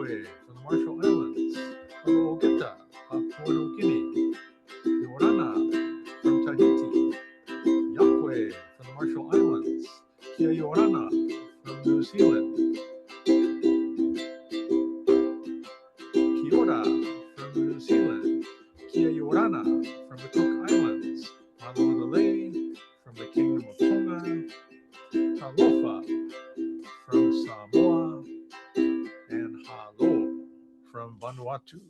Niue from the Marshall Islands. Aloha Gita, Papua New Guinea. Yorana from Tahiti. Yakwe from the Marshall Islands. Kia Yorana from New Zealand. Kia ora from New Zealand. Kia Yorana from the Cook Islands. Malolele from the Kingdom of Tonga. Talofa from Samoa. And Halo from Vanuatu.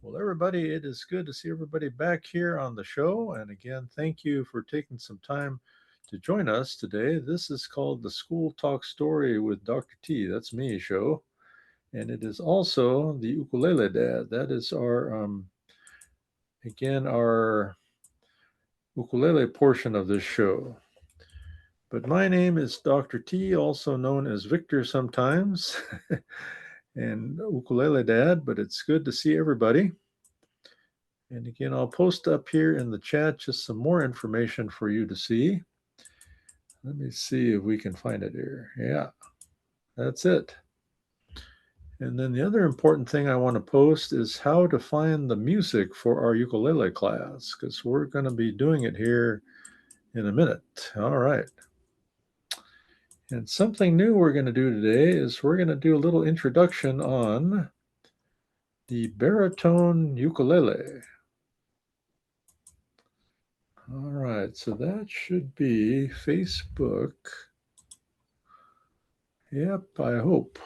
Well, everybody, it is good to see everybody back here on the show. And again, thank you for taking some time to join us today. This is called the School Talk Story with Dr. T. That's me show. And it is also the Ukulele Dad. That is our ukulele portion of this show. But my name is Dr. T, also known as Victor sometimes, and Ukulele Dad, but it's good to see everybody. And again, I'll post up here in the chat just some more information for you to see. Let me see if we can find it here. Yeah, that's it. And then the other important thing I want to post is how to find the music for our ukulele class, because we're going to be doing it here in a minute. All right. And something new we're going to do today is we're going to do a little introduction on the baritone ukulele. All right, so that should be Facebook. Yep, I hope.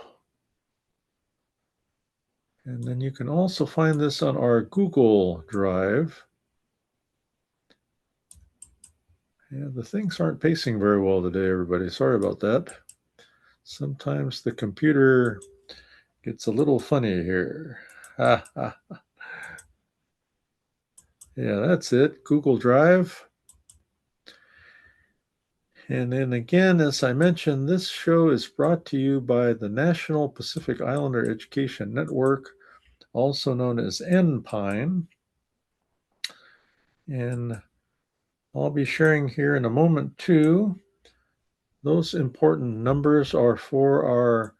And then you can also find this on our Google Drive. Yeah, the things aren't pacing very well today, everybody. Sorry about that. Sometimes the computer gets a little funny here. Yeah, that's it. Google Drive. And then again, as I mentioned, this show is brought to you by the National Pacific Islander Education Network, also known as NPINE. And I'll be sharing here in a moment too. Those important numbers are for our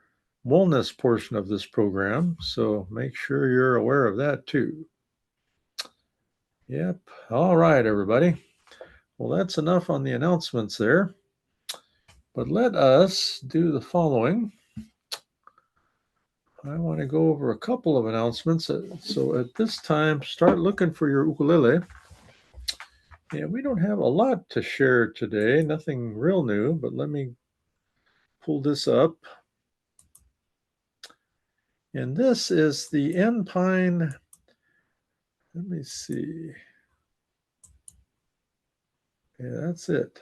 wellness portion of this program, so make sure you're aware of that too. Yep. All right, everybody. Well, that's enough on the announcements there. But let us do the following. I want to go over a couple of announcements. So at this time, start looking for your ukulele. Yeah, we don't have a lot to share today, nothing real new, but let me pull this up. And this is the NPINE. Let me see. Yeah, that's it.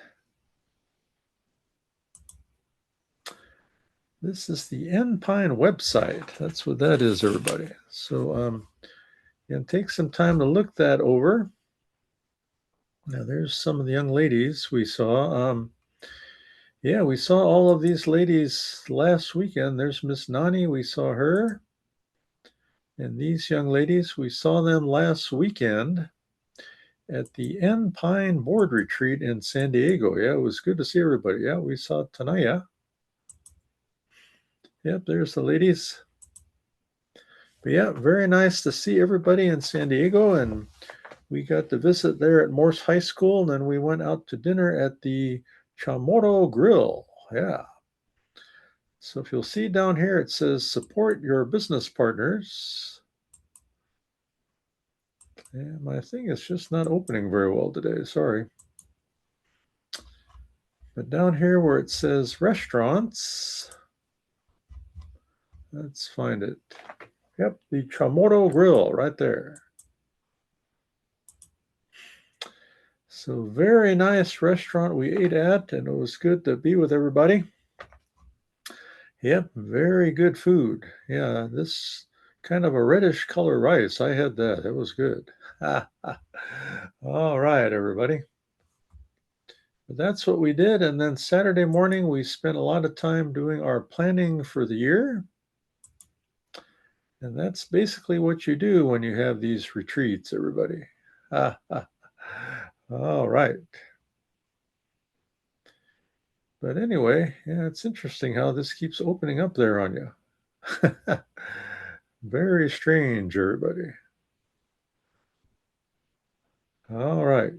This is the NPINE website. That's what that is, everybody. So take some time to look that over. Now, there's some of the young ladies we saw. Yeah, we saw all of these ladies last weekend. There's Miss Nani. We saw her. And these young ladies, we saw them last weekend at the NPINE board retreat in San Diego. Yeah, it was good to see everybody. Yeah, we saw Tanaya. Yep, there's the ladies. But yeah, very nice to see everybody in San Diego. And we got to visit there at Morse High School. And then we went out to dinner at the Chamorro Grill. Yeah. So if you'll see down here, it says support your business partners. Yeah, my thing is just not opening very well today. Sorry. But down here where it says restaurants, let's find it. Yep, the Chamorro Grill right there. So very nice restaurant we ate at, and it was good to be with everybody. Yep, very good food. Yeah, this kind of a reddish color rice. I had that. It was good. All right, everybody. But that's what we did. And then Saturday morning, we spent a lot of time doing our planning for the year. And that's basically what you do when you have these retreats, everybody. All right. But anyway, yeah, it's interesting how this keeps opening up there on you. Very strange, everybody. All right.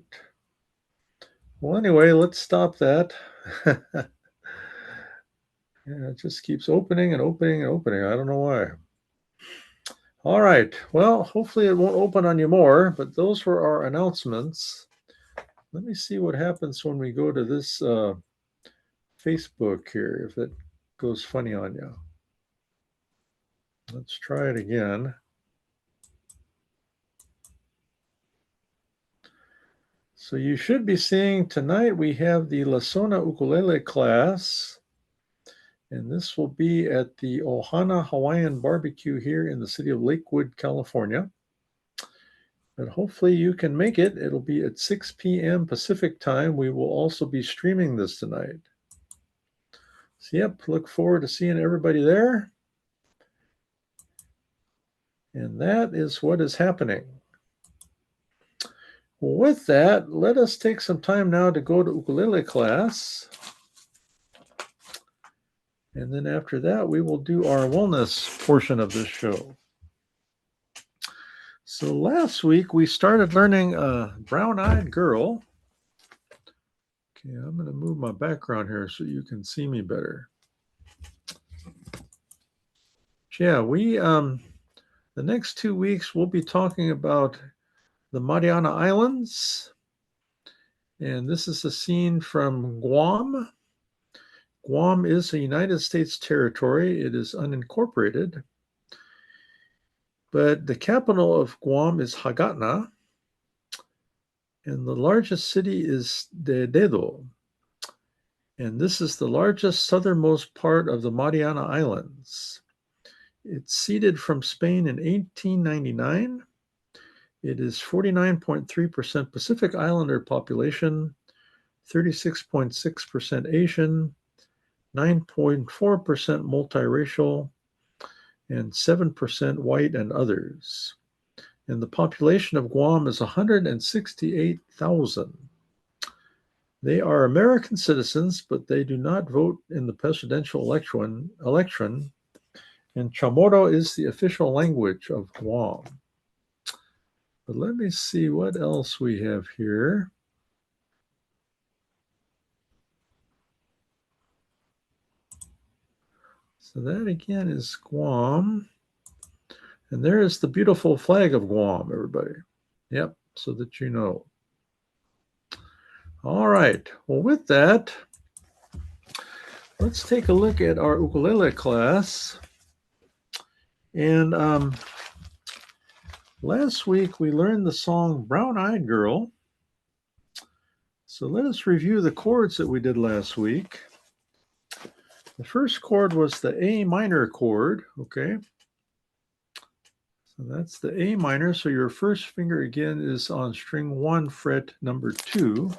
Well, anyway, let's stop that. Yeah, it just keeps opening and opening and opening. I don't know why. All right. Well, hopefully it won't open on you more, but those were our announcements. Let me see what happens when we go to this Facebook here, if it goes funny on you. Let's try it again. So you should be seeing tonight we have the Lasona Ukulele class, and this will be at the Ohana Hawaiian Barbecue here in the city of Lakewood, California. But hopefully you can make it. It'll be at 6 p.m. Pacific time. We will also be streaming this tonight. So, yep, look forward to seeing everybody there. And that is what is happening. Well, with that, let us take some time now to go to ukulele class. And then after that, we will do our wellness portion of this show. So last week, we started learning Brown-Eyed Girl. Okay, I'm going to move my background here so you can see me better. Yeah, the next 2 weeks, we'll be talking about the Mariana Islands. And this is a scene from Guam. Guam is a United States territory. It is unincorporated. But the capital of Guam is Hagatna. And the largest city is Dededo. And this is the largest southernmost part of the Mariana Islands. It's ceded from Spain in 1899. It is 49.3% Pacific Islander population, 36.6% Asian, 9.4% multiracial, and 7% white and others. And the population of Guam is 168,000. They are American citizens, but they do not vote in the presidential election, and Chamorro is the official language of Guam. But let me see what else we have here. So that again is Guam. And there is the beautiful flag of Guam, everybody. Yep, so that you know. All right. Well, with that, let's take a look at our ukulele class. And last week we learned the song Brown-Eyed Girl. So let us review the chords that we did last week. The first chord was the A minor chord, okay? So that's the A minor. So your first finger again is on string 1, fret number 2.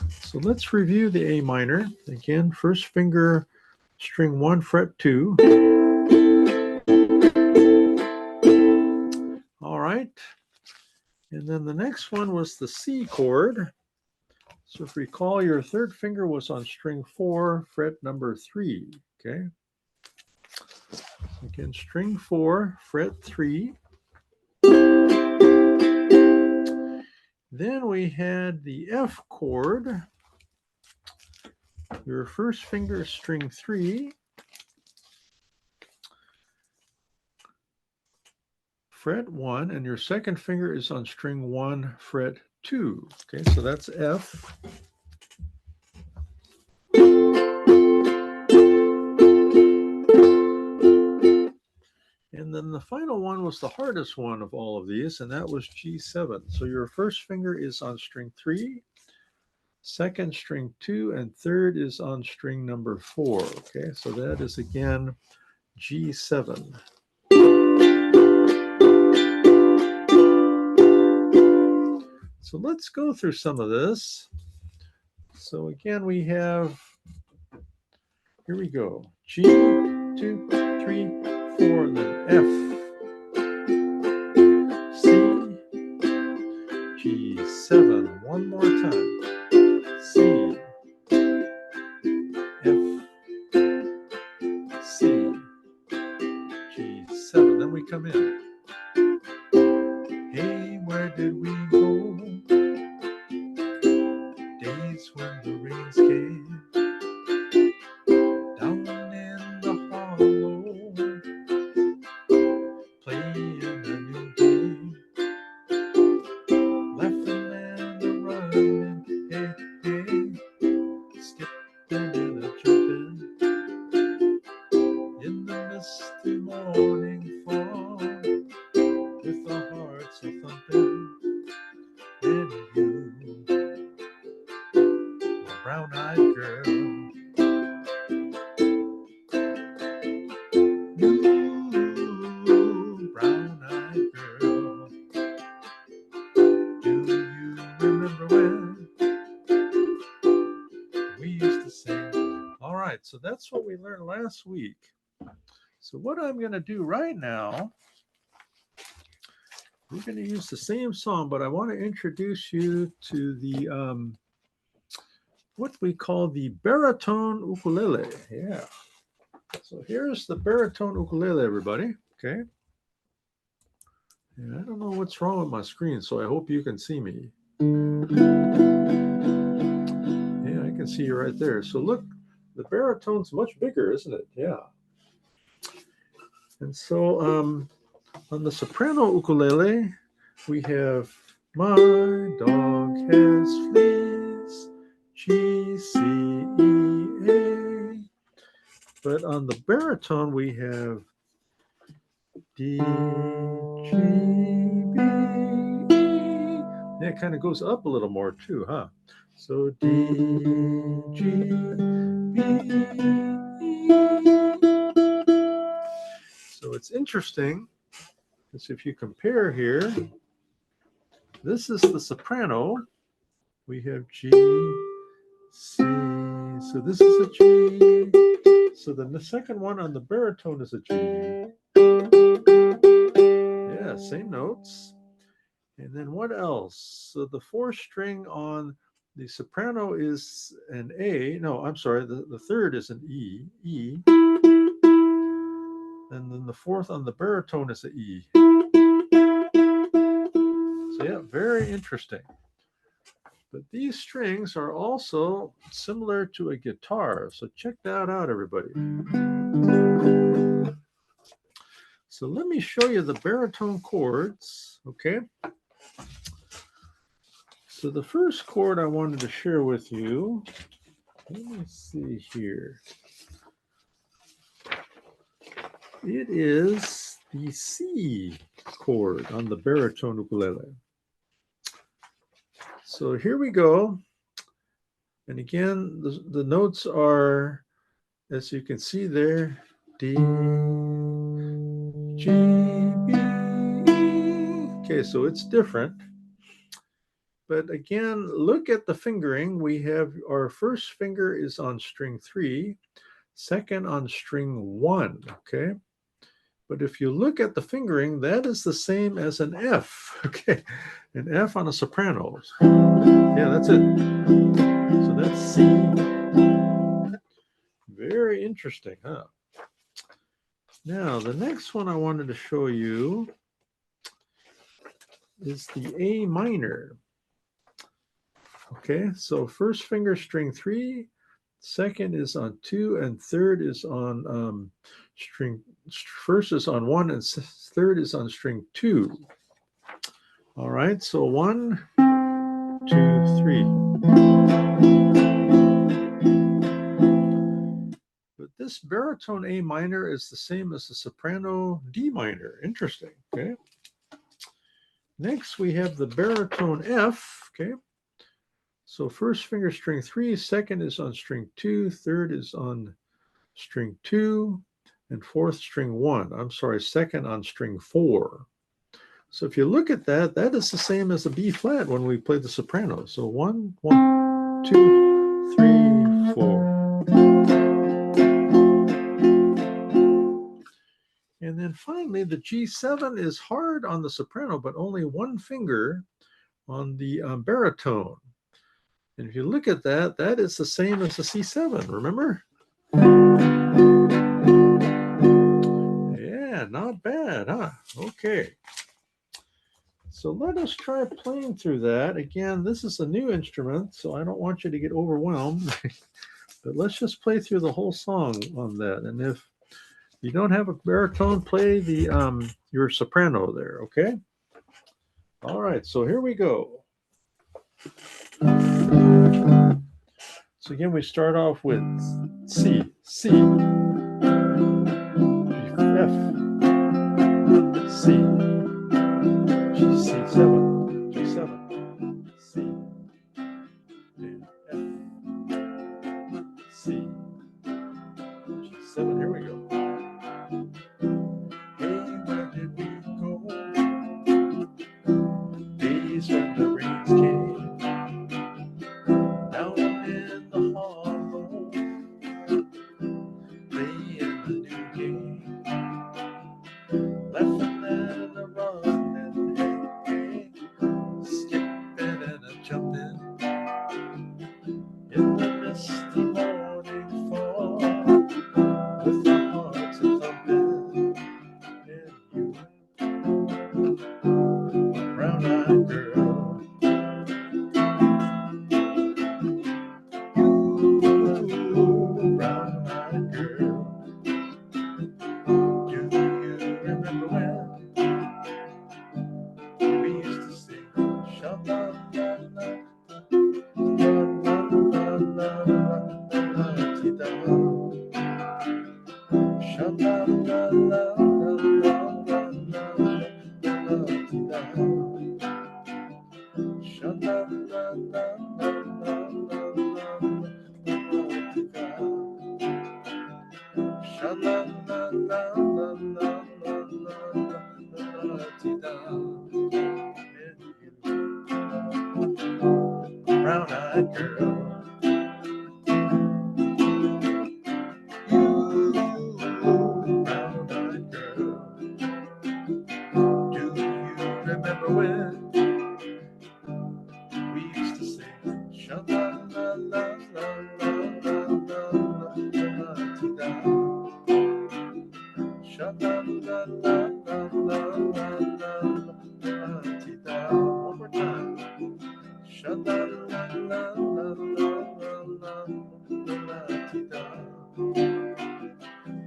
So let's review the A minor. Again, first finger, string 1, fret 2. All right. And then the next one was the C chord. So if you recall, your third finger was on string 4, fret number 3. Okay. Again, string 4, fret 3. Then we had the F chord. Your first finger is string 3, fret 1, and your second finger is on string 1, fret 2. Okay, so that's F. And then the final one was the hardest one of all of these, and that was G7. So your first finger is on string 3, second string 2, and third is on string number 4. Okay, so that is again G7. So let's go through some of this. So again, we have, here we go, G, 2, 3, 4, then F, C, G7, one more time, C, F, C, C7. Then we come in. Hey, where did we go? Days when the rains came down in the hollow, playing a new game, laughing and a running, hey, hey, skipping and a jumping in the misty morning fog, with our hearts a thumping, and you, my brown-eyed girl. Brown-eyed girl, do you remember when we used to sing? All right, so that's what we learned last week. So what I'm going to do right now, we're going to use the same song, but I want to introduce you to the what we call the baritone ukulele. Yeah. So here's the baritone ukulele, everybody. Okay. And I don't know what's wrong with my screen, so I hope you can see me. Yeah, I can see you right there. So look, the baritone's much bigger, isn't it? Yeah. And so on the soprano ukulele, we have my dog has fleas, G-C-E-A. But on the baritone, we have D-G-B-E. Yeah, it kind of goes up a little more too, huh? So D-G-B-E. So it's interesting because if you compare here, this is the soprano. We have G, C. So this is a G. So then the second one on the baritone is a G. Yeah, same notes. And then what else? So the fourth string on the soprano is an A. No, I'm sorry. The third is an E. E. And then the fourth on the baritone is an E. So yeah, very interesting. But these strings are also similar to a guitar. So check that out, everybody. So let me show you the baritone chords, okay? So the first chord I wanted to share with you, let me see here. It is the C chord on the baritone ukulele. So here we go. And again, the notes are, as you can see there, D, G, B, E. Okay, so it's different. But again, look at the fingering. We have our first finger is on string 3, second on string 1, okay? But if you look at the fingering, that is the same as an F, okay? An F on a soprano. Yeah, that's it. So that's C. Very interesting, huh? Now, the next one I wanted to show you is the A minor. Okay, so first finger string 3, second is on 2, and third is on string, first is on 1, and third is on string 2. All right, so 1, 2, 3. But this baritone A minor is the same as the soprano D minor. Interesting, okay? Next, we have the baritone F, okay? So first finger string 3, second is on string 2, third is on string 2, and fourth string 1. I'm sorry, second on string 4. So if you look at that, that is the same as the B flat when we play the soprano. So 1, 1, 2, 3, 4. And then finally, the G7 is hard on the soprano, but only one finger on the baritone. And if you look at that, that is the same as the C7, remember? Yeah, not bad, huh? Okay. So let us try playing through that. Again, this is a new instrument, so I don't want you to get overwhelmed. But let's just play through the whole song on that. And if you don't have a baritone, play the your soprano there, okay? All right, so here we go. So again, we start off with C, C, F, C, G7, G7, C, and F, C, G7. Here we go. Hey, where did we go? Days when the rains came down in the hollow, playing a new game, laughing and a running, hey, skipping and a jumping in the misty morning fall, with our hearts a thumping, and you, brown-eyed girl, brown-eyed girl. Do you remember when we used to sing sha-la-la-la, la-la-la-la-la-la-la-ti-da, sha-la-la-la-la-la-la-la-la-ti-da, sha-la-la-la-la-la-la-la-la-ti-da, sha-la-la-la-la-la-la-la-la-ti-da, and you, brown-eyed girl, you, brown-eyed girl. Do you remember when we used to sing sha-la-la-la-la-la-la-la-la-la-ti-da, sha-la-la-la-la-la-la-la-la-ti-da. One more time. Sha-la-la-la-la-la-la-la-la-ti-da,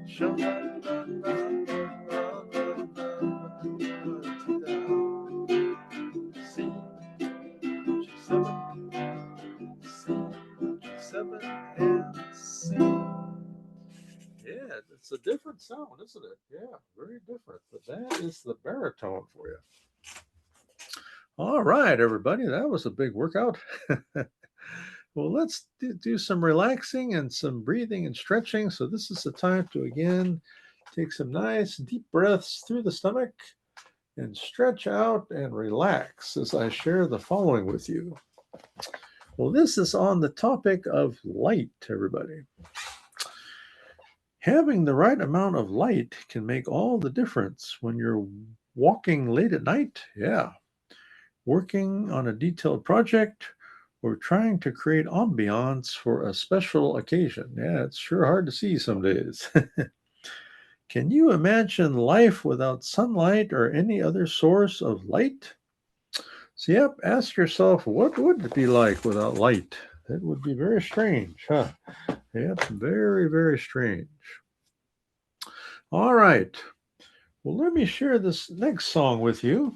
sha-la-la-la-la-la-la-la-ti-da. C, G7, C, G7, and C. Yeah, it's a different sound, isn't it? Yeah, very different. But that is the baritone for you. All right, everybody, that was a big workout. Well, let's do some relaxing and some breathing and stretching. So this is the time to, again, take some nice deep breaths through the stomach and stretch out and relax as I share the following with you. Well, this is on the topic of light, everybody. Having the right amount of light can make all the difference when you're walking late at night. Yeah. Working on a detailed project or trying to create ambiance for a special occasion. Yeah, it's sure hard to see some days. Can you imagine life without sunlight or any other source of light? So, yep, ask yourself, what would it be like without light? It would be very strange, huh? Yep, very, very strange. All right. Well, let me share this next song with you.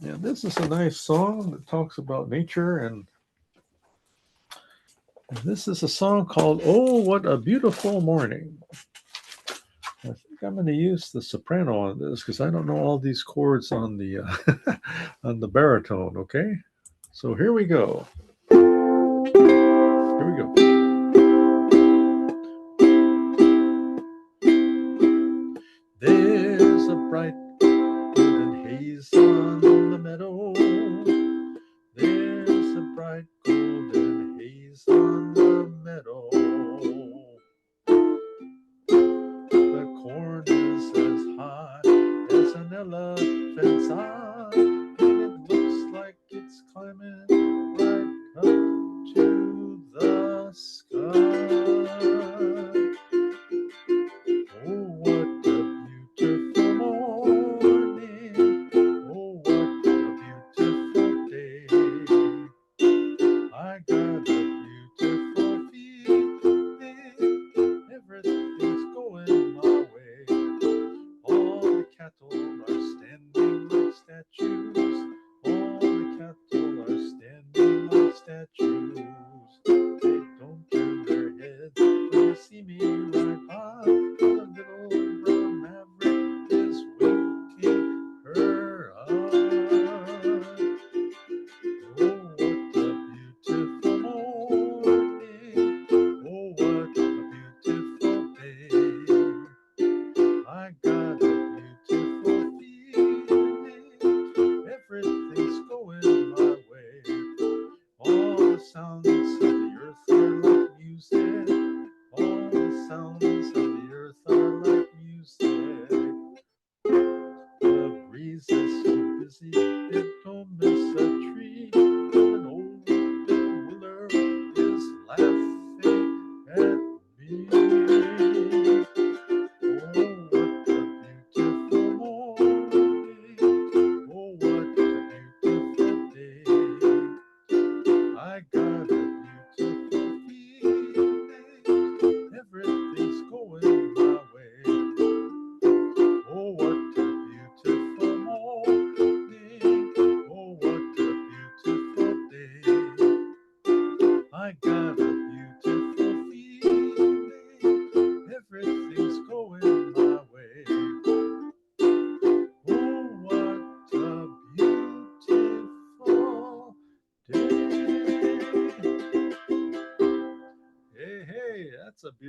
Yeah, this is a nice song that talks about nature, and this is a song called "Oh, What a Beautiful Morning." I think I'm going to use the soprano on this because I don't know all these chords on the on the baritone. Okay, so here we go. Here we go. There's a bright golden haze on the meadow. There's a bright golden haze on the meadow. The corn is as high as an elephant's eye, and it looks like it's climbing right up to the sky. Oh, what a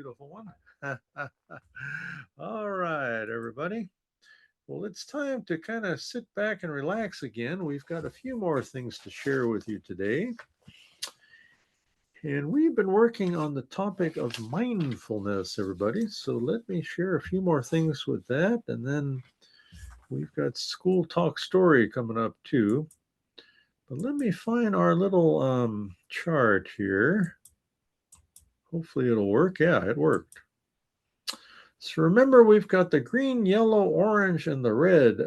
beautiful one. All right, everybody. Well, it's time to kind of sit back and relax again. We've got a few more things to share with you today. And we've been working on the topic of mindfulness, everybody. So let me share a few more things with that. And then we've got school talk story coming up too. But let me find our little chart here. Hopefully it'll work. Yeah, it worked. So remember, we've got the green, yellow, orange, and the red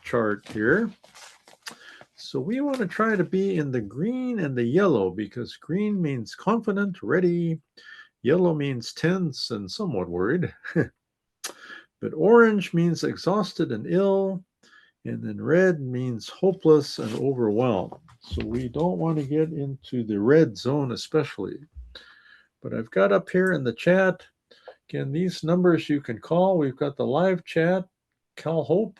chart here. So we want to try to be in the green and the yellow because green means confident, ready. Yellow means tense and somewhat worried. But orange means exhausted and ill. And then red means hopeless and overwhelmed. So we don't want to get into the red zone especially. But I've got up here in the chat, again, these numbers you can call. We've got the live chat, Cal Hope,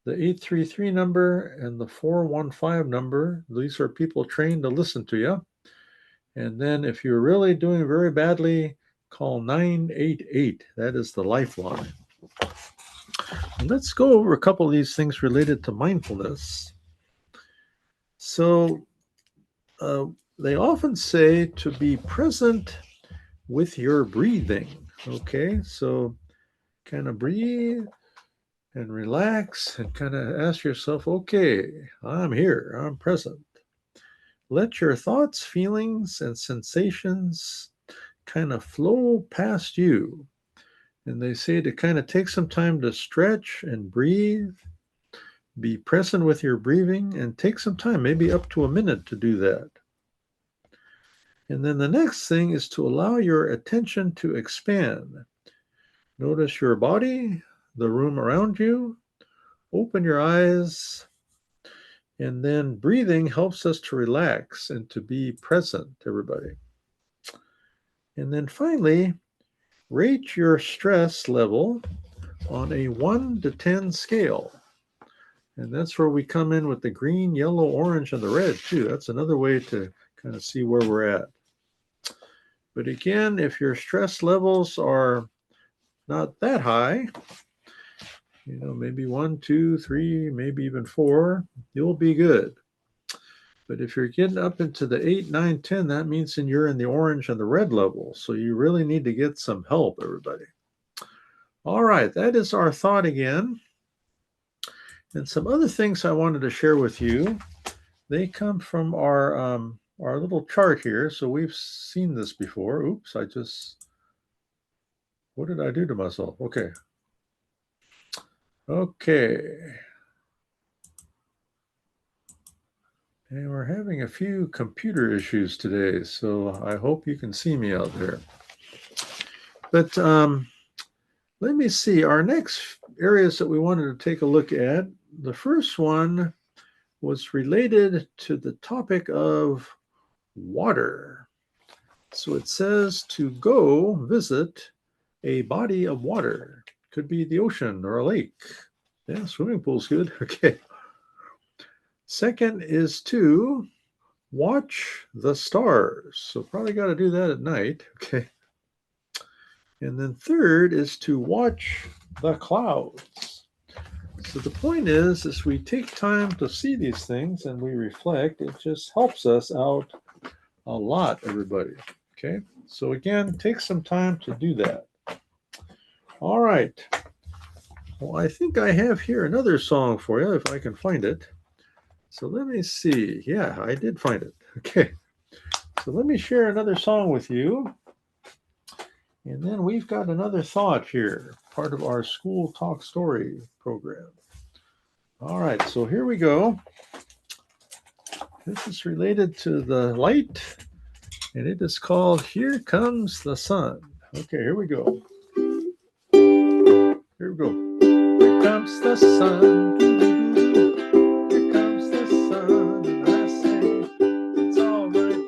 the 833 number, and the 415 number. These are people trained to listen to you. And then if you're really doing very badly, call 988. That is the lifeline. And let's go over a couple of these things related to mindfulness. So they often say to be present with your breathing. Okay, so kind of breathe and relax and kind of ask yourself, okay, I'm here, I'm present. Let your thoughts, feelings, and sensations kind of flow past you. And they say to kind of take some time to stretch and breathe, be present with your breathing, and take some time, maybe up to a minute to do that. And then the next thing is to allow your attention to expand. Notice your body, the room around you. Open your eyes. And then breathing helps us to relax and to be present, everybody. And then finally, rate your stress level on a 1 to 10 scale. And that's where we come in with the green, yellow, orange, and the red, too. That's another way to kind of see where we're at. But again, if your stress levels are not that high, maybe 1, 2, 3, maybe even 4, you'll be good. But if you're getting up into the 8, 9, 10, that means you're in the orange and the red level. So you really need to get some help, everybody. All right, that is our thought again. And some other things I wanted to share with you. They come from our little chart here. So we've seen this before. Oops, what did I do to myself? Okay. And we're having a few computer issues today, so I hope you can see me out there. But let me see. Our next areas that we wanted to take a look at, the first one was related to the topic of water. So it says to go visit a body of water. Could be the ocean or a lake. Yeah, swimming pool's good. Okay. Second is to watch the stars. So probably got to do that at night. Okay. And then third is to watch the clouds. So the point is we take time to see these things and we reflect. It just helps us out a lot, everybody. Okay. So again, take some time to do that. All right. Well, I think I have here another song for you if I can find it. So let me see. Yeah, I did find it. Okay. So let me share another song with you. And then we've got another thought here, part of our school talk story program. All right, so here we go. This is related to the light, and it is called Here Comes the Sun. Okay, here we go. Here we go. Here comes the sun. Here comes the sun. And I say, it's all right.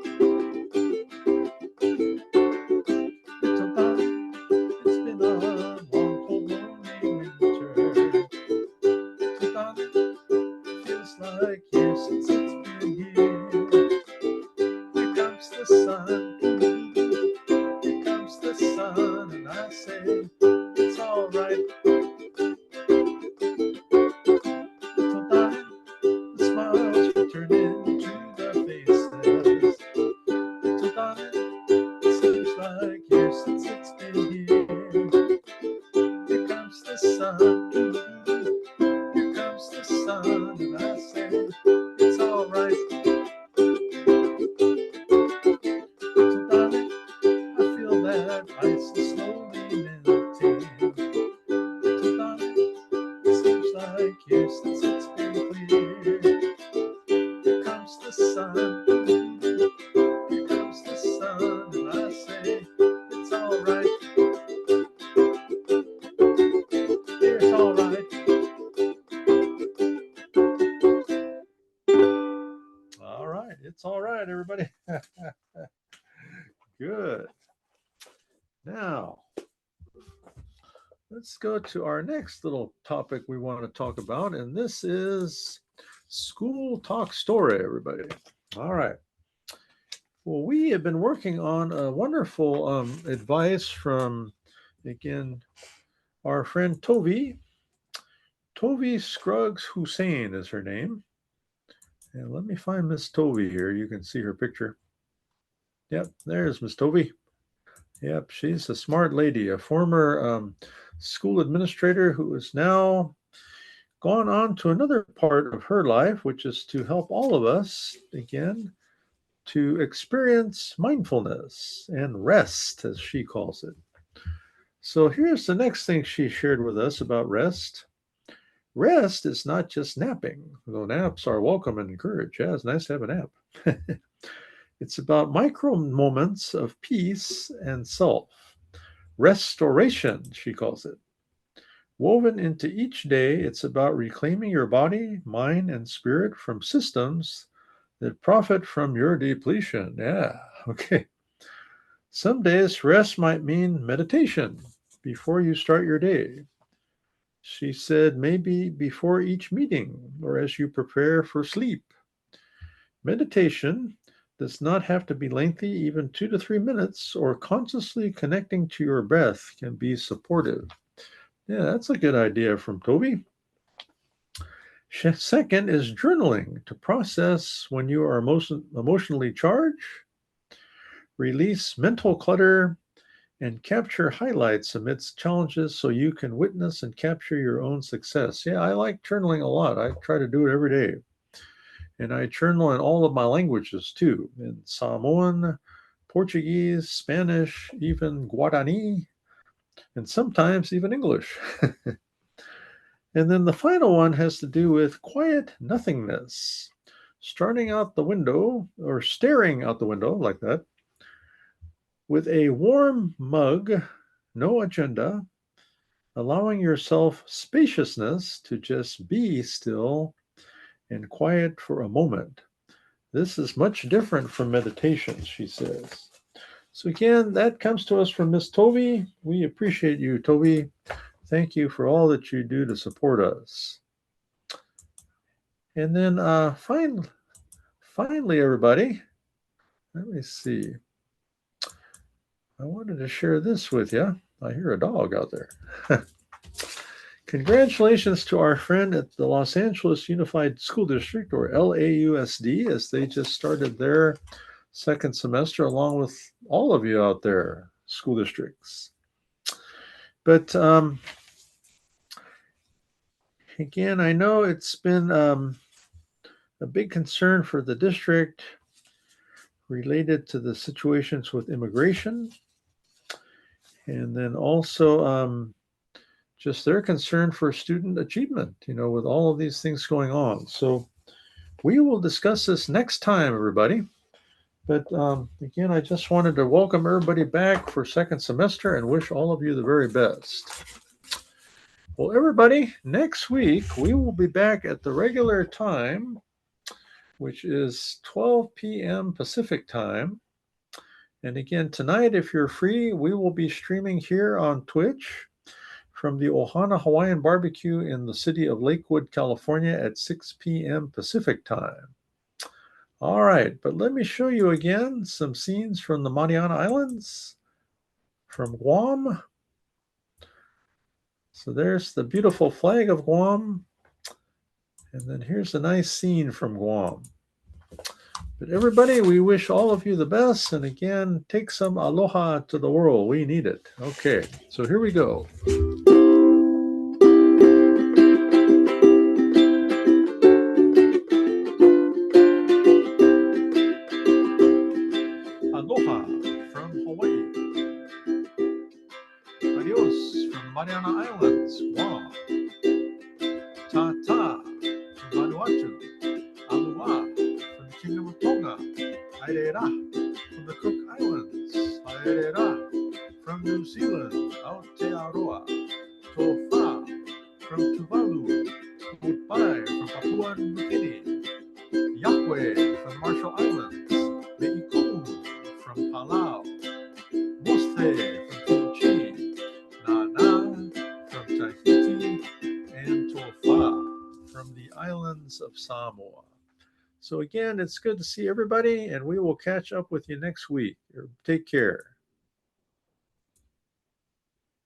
Little darling, it's been a long, cold, lonely winter. Little darling, feels like years since it's been here. Here comes the sun. Here comes the sun. Here comes the sun, and I say, it's all right. So darling, I feel that ice is slowly melting. So darling, it seems like yes, it's very clear. Here comes the sun. Here comes the sun, and I say, it's all right. It's all right. All right. It's all right, everybody. Good. Now, let's go to our next little topic we want to talk about, and this is school talk story, everybody. All right. Well, we have been working on a wonderful advice from, again, our friend Tovi. Tovi Scruggs Hussein is her name. And let me find Miss Tovi here. You can see her picture. Yep, there's Miss Tovi. Yep, she's a smart lady, a former school administrator who is now gone on to another part of her life, which is to help all of us, again, to experience mindfulness and rest, as she calls it. So here's the next thing she shared with us about rest. Rest is not just napping, though naps are welcome and encouraged. Yeah, it's nice to have a nap. It's about micro moments of peace and self. Restoration, she calls it. Woven into each day, it's about reclaiming your body, mind, and spirit from systems that profit from your depletion. Yeah, okay. Some days, rest might mean meditation before you start your day. She said maybe before each meeting or as you prepare for sleep. Meditation does not have to be lengthy, even 2 to 3 minutes, or consciously connecting to your breath can be supportive. Yeah, that's a good idea from Toby. Second is journaling to process when you are emotionally charged, release mental clutter, and capture highlights amidst challenges so you can witness and capture your own success. Yeah, I like journaling a lot. I try to do it every day. And I journal in all of my languages too, in Samoan, Portuguese, Spanish, even Guarani, and sometimes even English. And then the final one has to do with quiet nothingness. Starting out the window or staring out the window like that with a warm mug, no agenda, allowing yourself spaciousness to just be still and quiet for a moment. This is much different from meditation, she says. So again, that comes to us from Miss Toby. We appreciate you, Toby. Thank you for all that you do to support us. And then finally, everybody, let me see. I wanted to share this with you. I hear a dog out there. Congratulations to our friend at the Los Angeles Unified School District, or LAUSD, as they just started their second semester, along with all of you out there, school districts. But again, I know it's been a big concern for the district related to the situations with immigration, and then also just their concern for student achievement, with all of these things going on. So we will discuss this next time, everybody. But again, I just wanted to welcome everybody back for second semester and wish all of you the very best. Well, everybody, next week we will be back at the regular time, which is 12 p.m. Pacific time. And again, tonight, if you're free, we will be streaming here on Twitch from the Ohana Hawaiian Barbecue in the city of Lakewood, California at 6 p.m. Pacific time. All right, but let me show you again some scenes from the Mariana Islands, from Guam. So there's the beautiful flag of Guam. And then here's a nice scene from Guam. But everybody, we wish all of you the best. And again, take some aloha to the world. We need it. Okay, so here we go. Islands, Guam. Tata from Vanuatu. Aloha from the Kingdom of Tonga. Haerera from the Cook Islands. Haerera from New Zealand. Aotearoa. Tofa from Tuvalu. Goodbye from Papua New Guinea. Yahweh from Marshall Islands. Meikung from Palau. Mosthe from Fiji. Nana from Tahiti. And Tofa from the islands of Samoa. So again, it's good to see everybody, and we will catch up with you next week. Take care.